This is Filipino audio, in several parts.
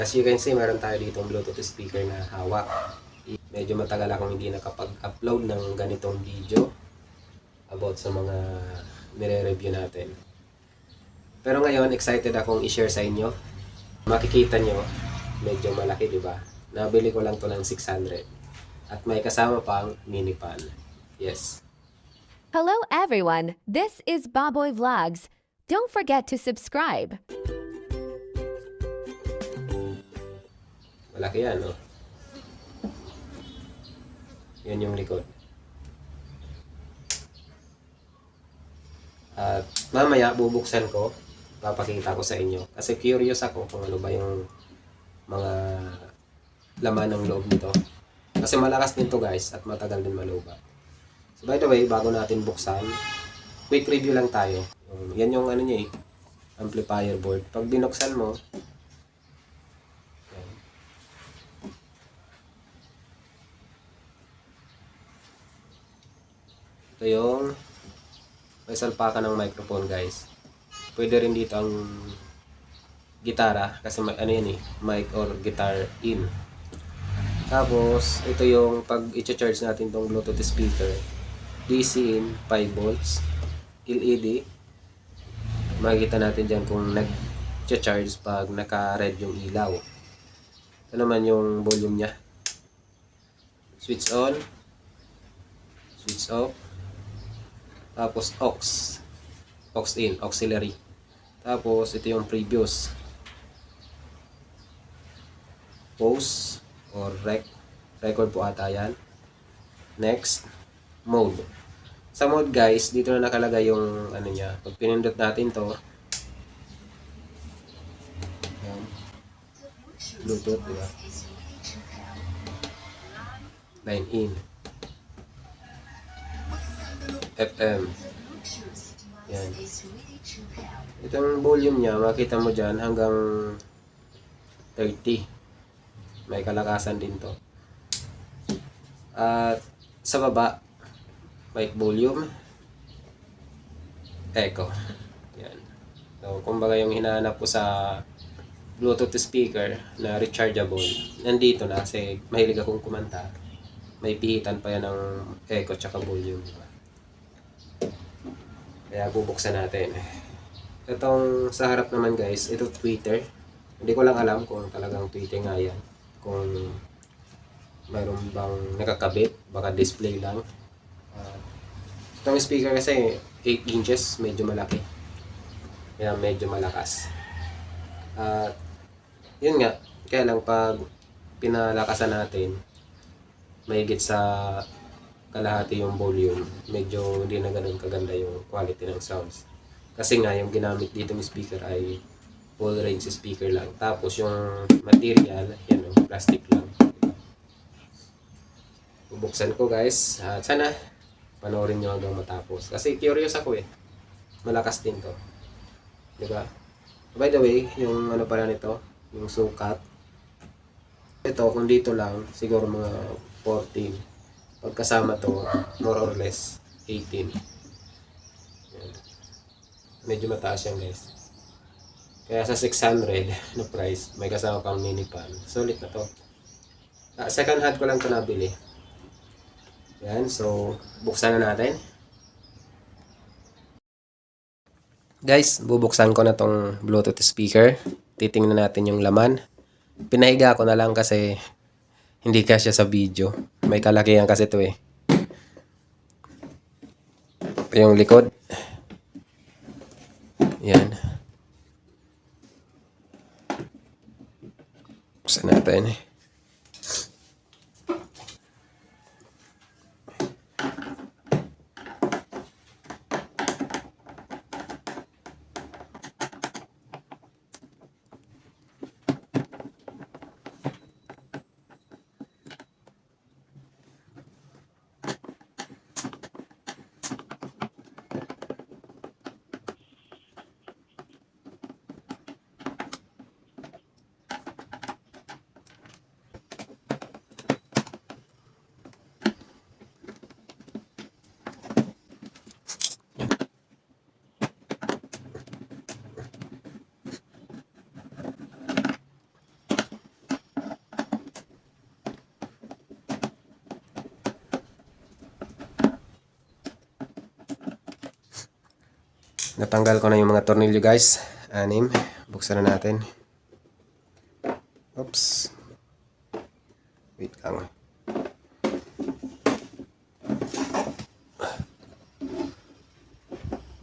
As you can see, meron tayo dito Bluetooth speaker na hawak. Medyo matagal akong hindi nakapag-upload ng ganitong video about sa mga nire-review natin. Pero ngayon, excited akong i-share sa inyo. Makikita nyo, medyo malaki, di ba? Nabili ko lang to ng 600. At may kasama pang mini pan. Yes. Hello everyone, this is Baboy Vlogs. Don't forget to subscribe. Malaki yan, no? Yan yung likod. At mamaya bubuksan ko, papakita ko sa inyo. Kasi curious ako kung ano ba yung mga laman ng loob nito. Kasi malakas din to guys at matagal din malubat. So by the way, bago natin buksan, quick review lang tayo. Yan yung ano niya amplifier board. Pag binuksan mo, yan. Ito yung may salpakan ng microphone guys. Pwede rin dito ang gitara kasi ano yan mic or guitar in. Tapos ito yung pag i-charge natin tong Bluetooth speaker. DC in 5 volts. LED. Makikita natin dyan kung nag-charge pag naka-red yung ilaw. Ito naman yung volume nya. Switch on. Switch off. Tapos aux in, auxiliary. Tapos ito yung previous. Pause or record po ata yan. Next, mode. Sa mode guys, dito na nakalagay yung ano niya. Pag pinindot natin to, yan. Bluetooth, diba? Line in. FM. Yan. Itong volume niya, makita mo dyan hanggang 30. May kalakasan din to. At sa baba, mic volume, echo. Yan. So, kumbaga yung hinahanap ko sa Bluetooth speaker na rechargeable, nandito na kasi mahilig akong kumanta. May pihitan pa yan ng echo tsaka volume. Diba? Kaya bubuksan natin. Itong sa harap naman guys, ito tweeter. Hindi ko lang alam kung talagang tweeter nga yan. Kung mayroon bang nakakabit, baka display lang. Itong speaker kasi 8 inches, medyo malaki. Kaya medyo malakas. Yun nga, kaya lang pag pinalakasan natin, mahigit sa kalahati yung volume, medyo hindi na ganun kaganda yung quality ng sounds. Kasi nga yung ginamit dito ng speaker ay full range speaker lang. Tapos yung material, yan o, plastic lang. Bubuksan ko guys. At sana panoorin nyo hanggang matapos. Kasi curious ako malakas din to. Diba? By the way, yung ano pala nito, yung sukat. Ito, kung dito lang, siguro mga 14. Pagkasama to, more or less 18. Yan. Medyo mataas yan guys. Kaya sa 600 na price, may kasama pang mini pan. Solid na to. Second hand ko lang to nabili. Yan, so buksan na natin. Guys, bubuksan ko na tong Bluetooth speaker. Titingnan natin yung laman. Pinahiga ko na lang kasi hindi kasya sa video. May kalakihan kasi ito Yung likod. Yan. Buksan natin Natanggal ko na yung mga tornilyo guys. 6. Buksan na natin. Oops. Wait lang.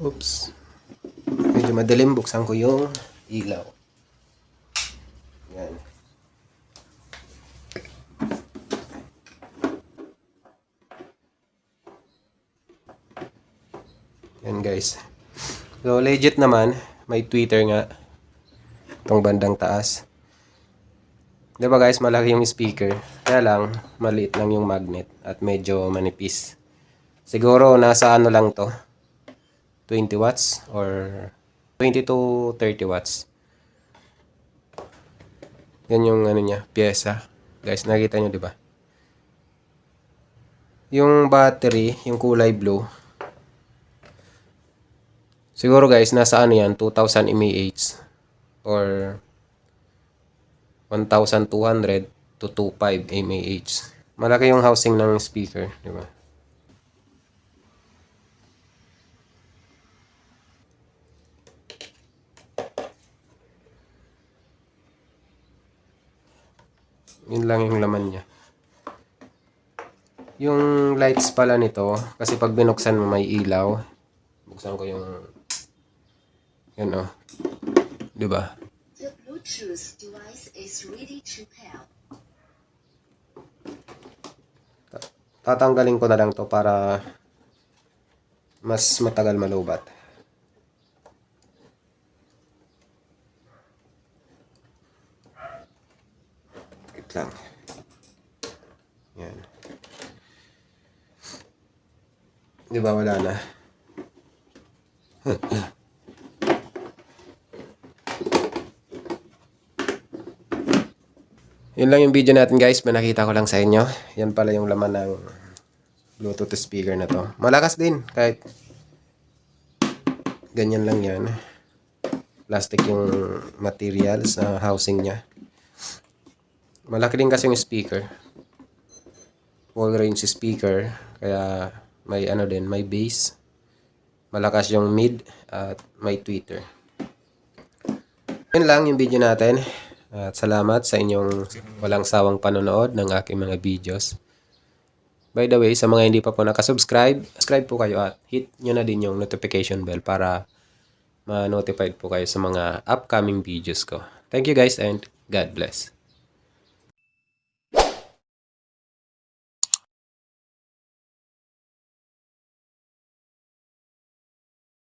Oops. Medyo madilim. Buksan ko yung ilaw. Yan. Yan guys. So legit naman. May tweeter nga. Itong bandang taas. Diba guys, malaki yung speaker. Kaya lang, maliit lang yung magnet. At medyo manipis. Siguro nasa ano lang to. 20 watts or 20 to 30 watts. Yan yung ano niya, pyesa. Guys, nakita nyo 'di ba? Yung battery, yung kulay blue. Siguro guys, nasa ano yan, 2000 mAh or 1200 to 25 mAh. Malaki yung housing ng speaker, 'di ba? Yun lang yung laman niya. Yung lights pala nito, kasi pag binuksan mo may ilaw. Buksan ko yung yan oh. 'Di ba? The Bluetooth device is ready to pair. Tatanggalin ko na lang to para mas matagal malubat. Wait lang. Yan. Di ba wala na? Yun lang yung video natin guys. Pinakita ko lang sa inyo. Yan pala yung laman ng Bluetooth speaker na to. Malakas din kahit ganyan lang yan. Plastic yung materials na housing niya. Malaki din kasi yung speaker. Full range speaker. Kaya may ano din, may bass. Malakas yung mid at may tweeter. Yun lang yung video natin. At salamat sa inyong walang sawang panonood ng aking mga videos. By the way, sa mga hindi pa po nakasubscribe, subscribe po kayo at hit nyo na din yung notification bell para ma-notified po kayo sa mga upcoming videos ko. Thank you guys and God bless.